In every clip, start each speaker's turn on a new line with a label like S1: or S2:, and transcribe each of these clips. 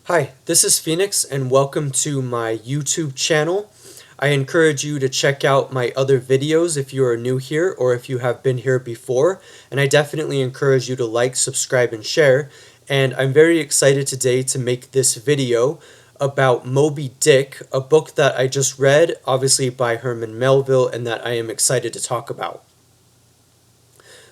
S1: Hi, this is Phoenix and welcome to my YouTube channel. I encourage you to check out my other videos if you are new here or if you have been here before, and I definitely encourage you to like, subscribe, and share. And I'm very excited today to make this video about Moby Dick, a book that I just read, obviously by Herman Melville, and that I am excited to talk about.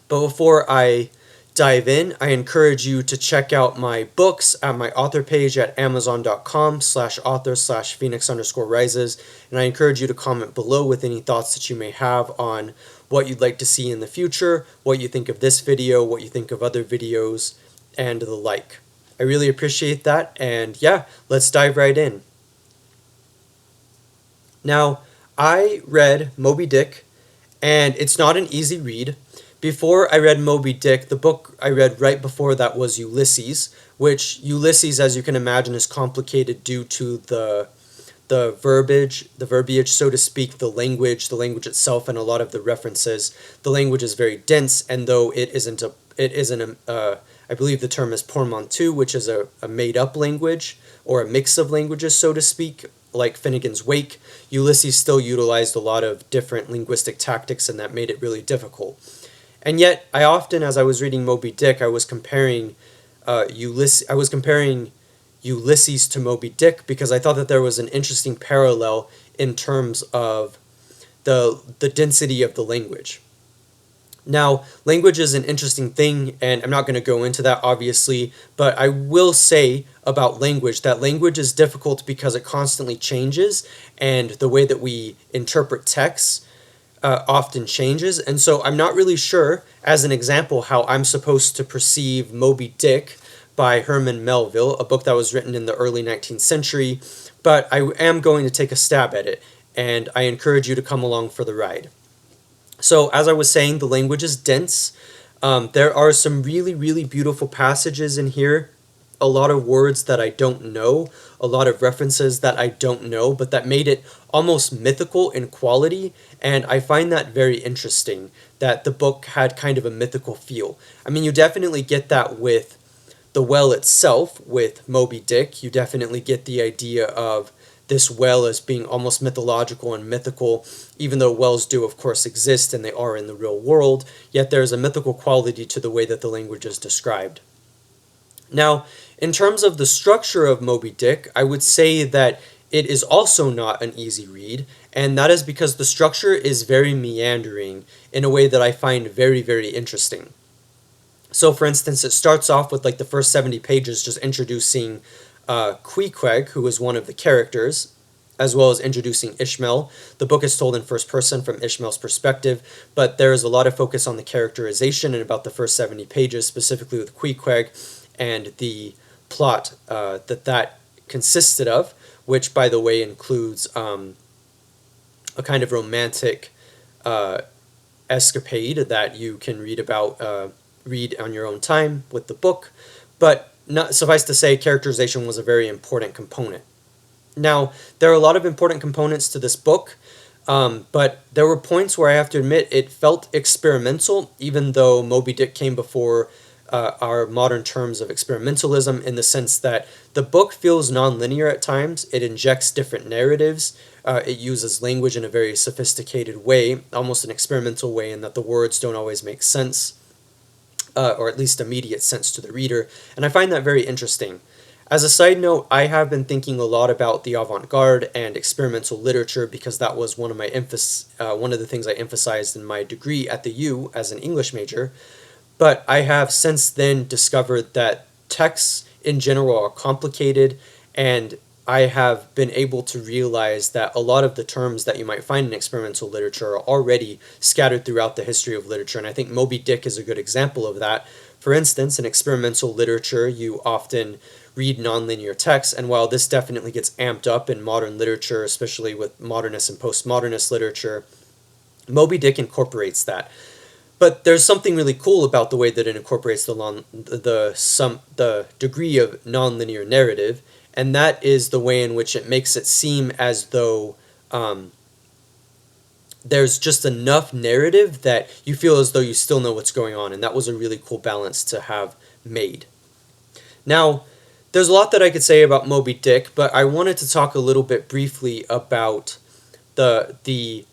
S1: But before I dive in, I encourage you to check out my books at my author page at amazon.com/author/phoenix_rises. And I encourage you to comment below with any thoughts that you may have on what you'd like to see in the future, what you think of this video, what you think of other videos, and the like. I really appreciate that, and yeah, let's dive right in. Now, I read Moby Dick, and it's not an easy read. Before I read Moby Dick, the book I read right before that was Ulysses, which Ulysses, as you can imagine, is complicated due to the verbiage, so to speak, the language itself, and a lot of the references. The language is very dense, and though I believe the term is portmanteau, which is a made-up language, or a mix of languages, so to speak, like Finnegan's Wake, Ulysses still utilized a lot of different linguistic tactics, and that made it really difficult. And yet, I often, as I was reading Moby Dick, I was comparing Ulysses to Moby Dick because I thought that there was an interesting parallel in terms of the density of the language. Now, language is an interesting thing, and I'm not going to go into that, obviously, but I will say about language that language is difficult because it constantly changes, and the way that we interpret texts often changes, and so I'm not really sure, as an example, how I'm supposed to perceive Moby Dick by Herman Melville, a book that was written in the early 19th century, but I am going to take a stab at it, and I encourage you to come along for the ride. So, as I was saying, the language is dense. There are some really, really beautiful passages in here, a lot of words that I don't know, a lot of references that I don't know, but that made it almost mythical in quality, and I find that very interesting, that the book had kind of a mythical feel. I mean, you definitely get that with the well itself, with Moby Dick. You definitely get the idea of this well as being almost mythological and mythical, even though wells do, of course, exist and they are in the real world, yet there's a mythical quality to the way that the language is described. Now, in terms of the structure of Moby Dick, I would say that it is also not an easy read, and that is because the structure is very meandering in a way that I find very, very interesting. So, for instance, it starts off with like the first 70 pages just introducing Queequeg, who is one of the characters, as well as introducing Ishmael. The book is told in first person from Ishmael's perspective, but there is a lot of focus on the characterization in about the first 70 pages, specifically with Queequeg and the plot that consisted of, which, by the way, includes a kind of romantic escapade that you can read on your own time with the book, but suffice to say, characterization was a very important component. Now, there are a lot of important components to this book, but there were points where I have to admit it felt experimental, even though Moby Dick came before our modern terms of experimentalism, in the sense that the book feels nonlinear at times. It injects different narratives. It uses language in a very sophisticated way, almost an experimental way, in that the words don't always make sense, or at least immediate sense to the reader, and I find that very interesting. As a side note, I have been thinking a lot about the avant-garde and experimental literature because that was one of the things I emphasized in my degree at the U as an English major. But I have since then discovered that texts in general are complicated, and I have been able to realize that a lot of the terms that you might find in experimental literature are already scattered throughout the history of literature, and I think Moby Dick is a good example of that. For instance, in experimental literature, you often read nonlinear texts, and while this definitely gets amped up in modern literature, especially with modernist and postmodernist literature, Moby Dick incorporates that. But there's something really cool about the way that it incorporates the degree of nonlinear narrative, and that is the way in which it makes it seem as though there's just enough narrative that you feel as though you still know what's going on, and that was a really cool balance to have made. Now, there's a lot that I could say about Moby Dick, but I wanted to talk a little bit briefly about the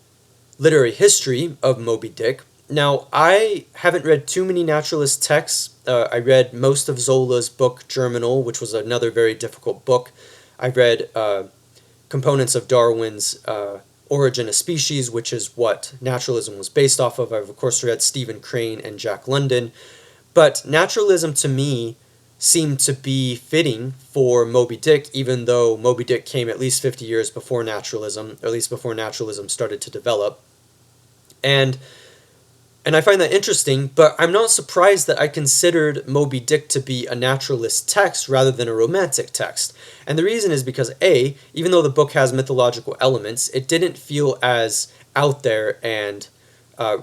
S1: literary history of Moby Dick. Now, I haven't read too many naturalist texts. I read most of Zola's book Germinal, which was another very difficult book. I read components of Darwin's Origin of Species, which is what naturalism was based off of. I've, of course, read Stephen Crane and Jack London. But naturalism, to me, seemed to be fitting for Moby Dick, even though Moby Dick came at least 50 years before naturalism, or at least before naturalism started to develop. And I find that interesting, but I'm not surprised that I considered Moby Dick to be a naturalist text rather than a romantic text. And the reason is because A, even though the book has mythological elements, it didn't feel as out there and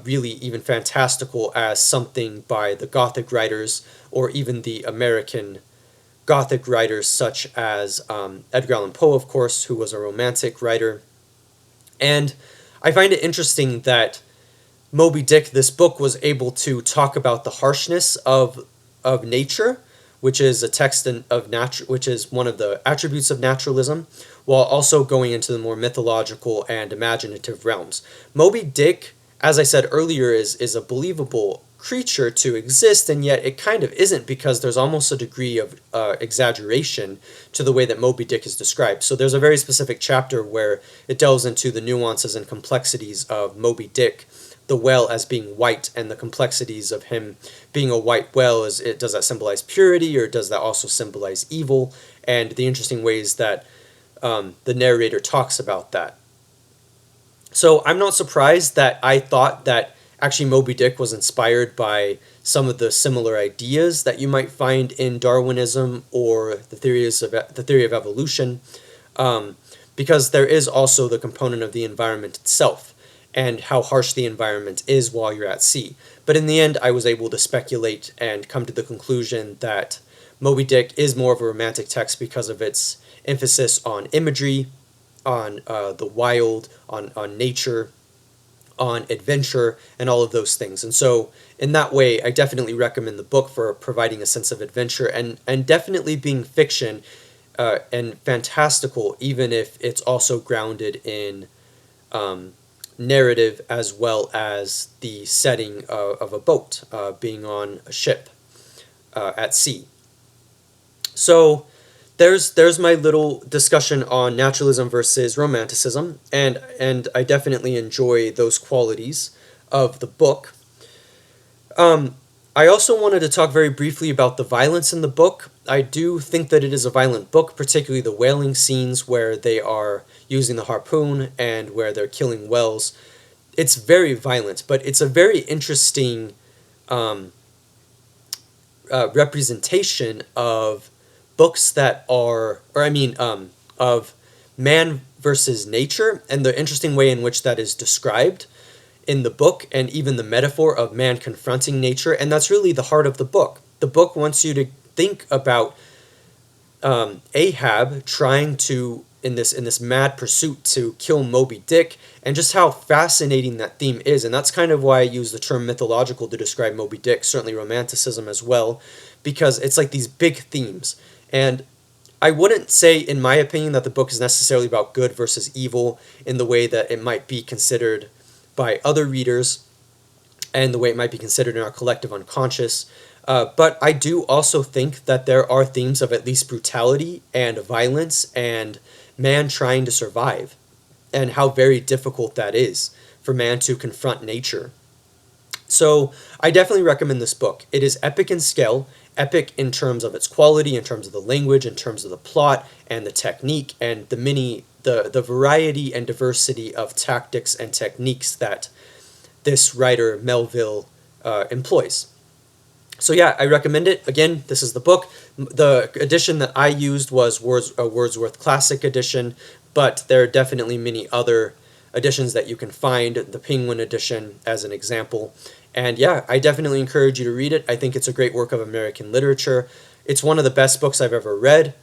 S1: really even fantastical as something by the Gothic writers or even the American Gothic writers such as Edgar Allan Poe, of course, who was a romantic writer. And I find it interesting that Moby Dick, this book, was able to talk about the harshness of nature, which is a text which is one of the attributes of naturalism, while also going into the more mythological and imaginative realms. Moby Dick, as I said earlier, is a believable creature to exist, and yet it kind of isn't, because there's almost a degree of exaggeration to the way that Moby Dick is described. So there's a very specific chapter where it delves into the nuances and complexities of Moby Dick, the whale as being white, and the complexities of him being a white whale. Does that symbolize purity, or does that also symbolize evil? And the interesting ways that the narrator talks about that. So I'm not surprised that I thought that actually Moby Dick was inspired by some of the similar ideas that you might find in Darwinism or the theory of evolution, because there is also the component of the environment itself and how harsh the environment is while you're at sea. But in the end, I was able to speculate and come to the conclusion that Moby Dick is more of a romantic text because of its emphasis on imagery, on the wild, on nature, on adventure, and all of those things. And so in that way, I definitely recommend the book for providing a sense of adventure and definitely being fiction and fantastical, even if it's also grounded in narrative as well as the setting of a boat, being on a ship at sea. So there's my little discussion on naturalism versus romanticism, and I definitely enjoy those qualities of the book. I also wanted to talk very briefly about the violence in the book. I do think that it is a violent book, particularly the whaling scenes where they are using the harpoon and where they're killing whales. It's very violent, but it's a very interesting representation of books that are, of man versus nature, and the interesting way in which that is described in the book, and even the metaphor of man confronting nature. And that's really the heart of the book. The book wants you to think about Ahab trying to, in this mad pursuit to kill Moby Dick, and just how fascinating that theme is. And that's kind of why I use the term mythological to describe Moby Dick, certainly romanticism as well, because it's like these big themes. And I wouldn't say, in my opinion, that the book is necessarily about good versus evil in the way that it might be considered by other readers and the way it might be considered in our collective unconscious. But I do also think that there are themes of at least brutality and violence and man trying to survive, and how very difficult that is for man to confront nature. So I definitely recommend this book. It is epic in scale, epic in terms of its quality, in terms of the language, in terms of the plot and the technique, and the variety and diversity of tactics and techniques that this writer Melville employs. So yeah, I recommend it. Again, this is the book. The edition that I used was a Wordsworth Classic edition, but there are definitely many other editions that you can find, the Penguin edition as an example. And yeah, I definitely encourage you to read it. I think it's a great work of American literature. It's one of the best books I've ever read,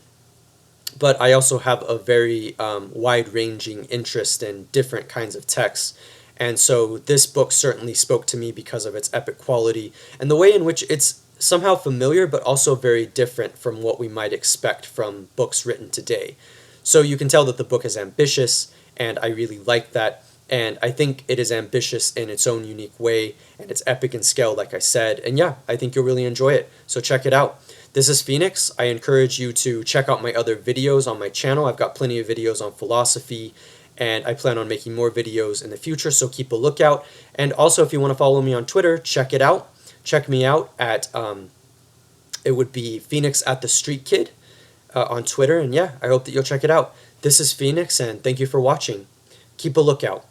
S1: but I also have a very wide-ranging interest in different kinds of texts. And so this book certainly spoke to me because of its epic quality and the way in which it's somehow familiar, but also very different from what we might expect from books written today. So you can tell that the book is ambitious, and I really like that. And I think it is ambitious in its own unique way, and it's epic in scale, like I said. And yeah, I think you'll really enjoy it. So check it out. This is Phoenix. I encourage you to check out my other videos on my channel. I've got plenty of videos on philosophy, and I plan on making more videos in the future, so keep a lookout. And also, if you want to follow me on Twitter, check it out. Check me out at, it would be Phoenix at the Street Kid on Twitter. And yeah, I hope that you'll check it out. This is Phoenix, and thank you for watching. Keep a lookout.